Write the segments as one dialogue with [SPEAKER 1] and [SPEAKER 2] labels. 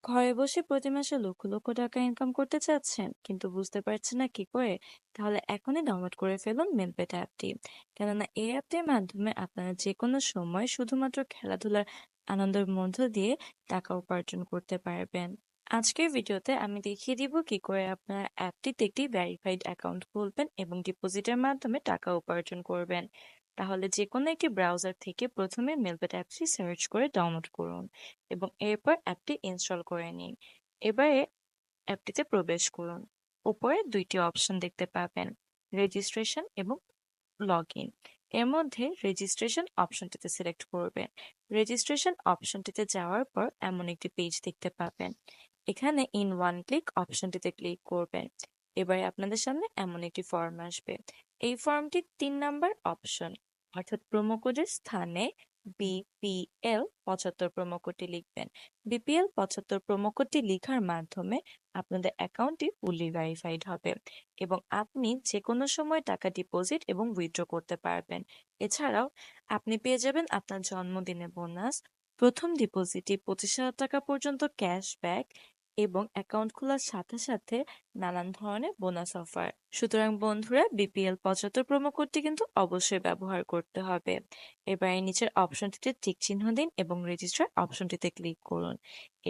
[SPEAKER 1] ঘরে বসে প্রতি মাসে লক্ষ লক্ষ টাকা ইনকাম করতে চাচ্ছেন কিন্তু বুঝতে পারছেন না কি করে? তাহলে এখনই ডাউনলোড করে ফেলুন মেলপেট অ্যাপটি। কেননা এই অ্যাপটির মাধ্যমে আপনারা যে কোনো সময় শুধুমাত্র খেলাধুলার আনন্দের মধ্য দিয়ে টাকা উপার্জন করতে পারবেন। আজকের ভিডিওতে আমি দেখিয়ে দিব কি করে আপনারা অ্যাপটিতে একটি ভেরিফাইড অ্যাকাউন্ট খুলবেন এবং ডিপোজিটের মাধ্যমে টাকা উপার্জন করবেন। তাহলে যে কোনো একটি ব্রাউজার থেকে প্রথমে মেলপেট অ্যাপটি সার্চ করে ডাউনলোড করুন এবং এরপর অ্যাপটি ইনস্টল করে নিন। এবারে অ্যাপটিতে প্রবেশ করুন। উপরে দুইটি অপশন দেখতে পাবেন, রেজিস্ট্রেশন এবং লগ ইন। এর মধ্যে রেজিস্ট্রেশন অপশনটিতে সিলেক্ট করবেন। রেজিস্ট্রেশন অপশনটিতে যাওয়ার পর এমন একটি পেজ দেখতে পাবেন। এখানে ইন ওয়ান ক্লিক অপশনটিতে ক্লিক করবেন। এবারে আপনাদের সামনে এমন একটি ফর্ম আসবে। এই ফর্মটি 3 নাম্বার অপশন, অর্থাৎ প্রোমো কোডের স্থানে BPL75 প্রোমো কোডটি লিখবেন। BPL75 প্রোমো কোডটি লিখার মাধ্যমে আপনাদের অ্যাকাউন্টটি ফুললি ভেরিফাইড হবে এবং আপনি যে কোনো সময় টাকা ডিপোজিট এবং উইথড্র করতে পারবেন। এছাড়াও আপনি পেয়ে যাবেন আপনার জন্মদিনে বোনাস, প্রথম ডিপোজিটে 25,000 টাকা পর্যন্ত ক্যাশব্যাক এবং অ্যাকাউন্ট খোলার সাথে সাথে নানান ধরনের বোনাস অফার। সুতরাং বন্ধুরা, BPL75 প্রোমো কোডটি কিন্তু অবশ্যই ব্যবহার করতে হবে। এবারে নিচের অপশনটিতে টিক চিহ্ন দিন এবং রেজিস্টার অপশনটিতে ক্লিক করুন।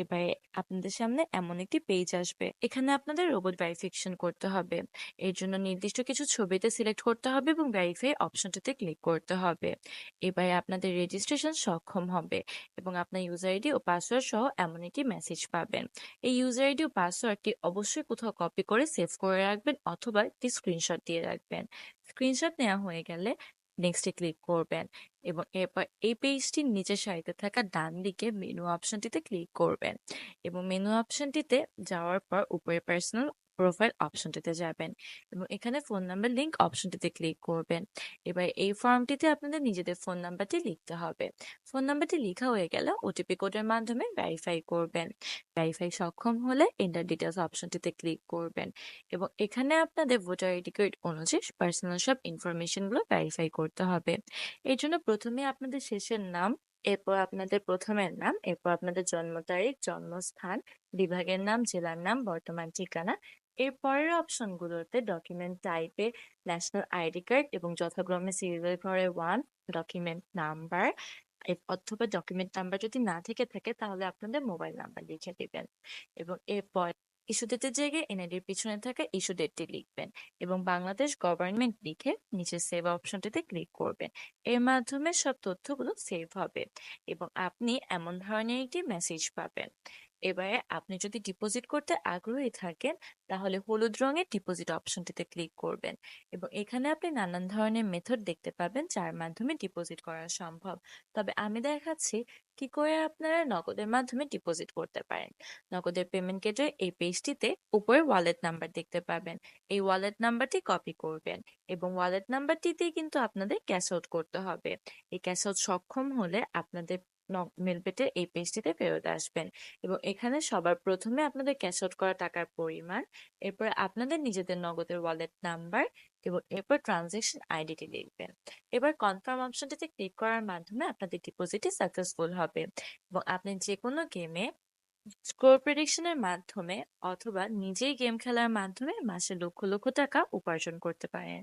[SPEAKER 1] এবারে আপনাদের সামনে এমন একটি পেজ আসবে। এখানে আপনাদের রোবট ভেরিফিকেশন করতে হবে। এর জন্য নির্দিষ্ট কিছু ছবিতে সিলেক্ট করতে হবে এবং ভেরিফাই অপশনটিতে ক্লিক করতে হবে। এবারে আপনাদের রেজিস্ট্রেশন সক্ষম হবে এবং আপনার ইউজার আইডি ও পাসওয়ার্ড সহ এমন একটি মেসেজ পাবেন। এই ইউজার আইডি ও পাসওয়ার্ডটি অবশ্যই কোথাও কপি করে সেভ করে রাখবেন অথবা একটি স্ক্রিনশট দিয়ে রাখবেন। স্ক্রিনশট নেওয়া হয়ে গেলে নেক্সটে ক্লিক করবেন এবং এরপর এই পেজটির নিচের সারিতে থাকা ডান দিকে মেনু অপশনটিতে ক্লিক করবেন এবং মেনু অপশনটিতে যাওয়ার পর উপরে পার্সোনাল প্রোফাইল অপশনটিতে যাবেন এবং এখানে ফোন নাম্বার লিংক অপশনটিতে ক্লিক করবেন। এবার এই ফর্মটিতে আপনাদের নিজেদের ফোন নাম্বারটি লিখতে হবে। ফোন নাম্বারটি লেখা হয়ে গেলে ওটিপি কোডের মাধ্যমে ভেরিফাই করবেন। ভেরিফাই সক্ষম হলে এন্টার ডিটেলস অপশনটিতে ক্লিক করবেন এবং এখানে আপনাদের ভোটার আইডি কার্ড অনুযায়ী পার্সোনাল সব ইনফরমেশন গুলো ভেরিফাই করতে হবে। এর জন্য প্রথমে আপনাদের শেষের নাম, এরপর আপনাদের প্রথমের নাম, এরপর আপনাদের জন্ম তারিখ, জন্মস্থান, বিভাগের নাম, জেলার নাম, বর্তমান ঠিকানা। এর পরের অপশনগুলোতে ডকুমেন্ট টাইপে ন্যাশনাল আইডি কার্ড এবং যথাক্রমে সিরিয়াল ঘরে 1, ডকুমেন্ট নাম্বার অথবা ডকুমেন্ট নাম্বার যদি না থেকে থাকে তাহলে আপনাদের মোবাইল নাম্বার লিখে দিবেন এবং এরপর ইস্যু ডেটের জায়গায় এনআইডির পিছনে থাকা ইস্যু ডেটটি লিখবেন এবং বাংলাদেশ গভর্নমেন্ট লিখে নিচে সেভ অপশনটিতে ক্লিক করবেন। এর মাধ্যমে সব তথ্যগুলো সেভ হবে এবং আপনি এমন ধরনের একটি মেসেজ পাবেন। এবারে আপনি যদি ডিপোজিট করতে আগ্রহী থাকেন তাহলে হলুদ রঙের ডিপোজিট অপশনটিতে ক্লিক করবেন এবং এখানে আপনি নানান ধরনের মেথড দেখতে পাবেন যার মাধ্যমে ডিপোজিট করা সম্ভব। তবে আমি দেখাচ্ছি কি করে আপনারা নগদের মাধ্যমে ডিপোজিট করতে পারেন। নগদের পেমেন্ট গেটওয়ে এই পেজটিতে উপরে ওয়ালেট নাম্বার দেখতে পাবেন। এই ওয়ালেট নাম্বারটি কপি করবেন এবং ওয়ালেট নাম্বারটিতেই কিন্তু আপনাদের ক্যাশ আউট করতে হবে। এই ক্যাশ আউট সক্ষম হলে আপনাদের মেলপেটে এই পেজটিতে ফেরত আসবেন এবং এখানে সবার প্রথমে আপনাদের ক্যাশ আউট করা টাকার পরিমাণ, এরপর আপনাদের নিজেদের নগদের ওয়ালেট নাম্বার এবং এরপর ট্রানজেকশন আইডিটি লিখবেন। এবার কনফার্ম অপশনটিতে ক্লিক করার মাধ্যমে আপনাদের ডিপোজিটটি সাকসেসফুল হবে এবং আপনি যে কোনো গেমে স্কোর প্রেডিকশনের মাধ্যমে অথবা নিজেই গেম খেলার মাধ্যমে মাসে লক্ষ লক্ষ টাকা উপার্জন করতে পারেন।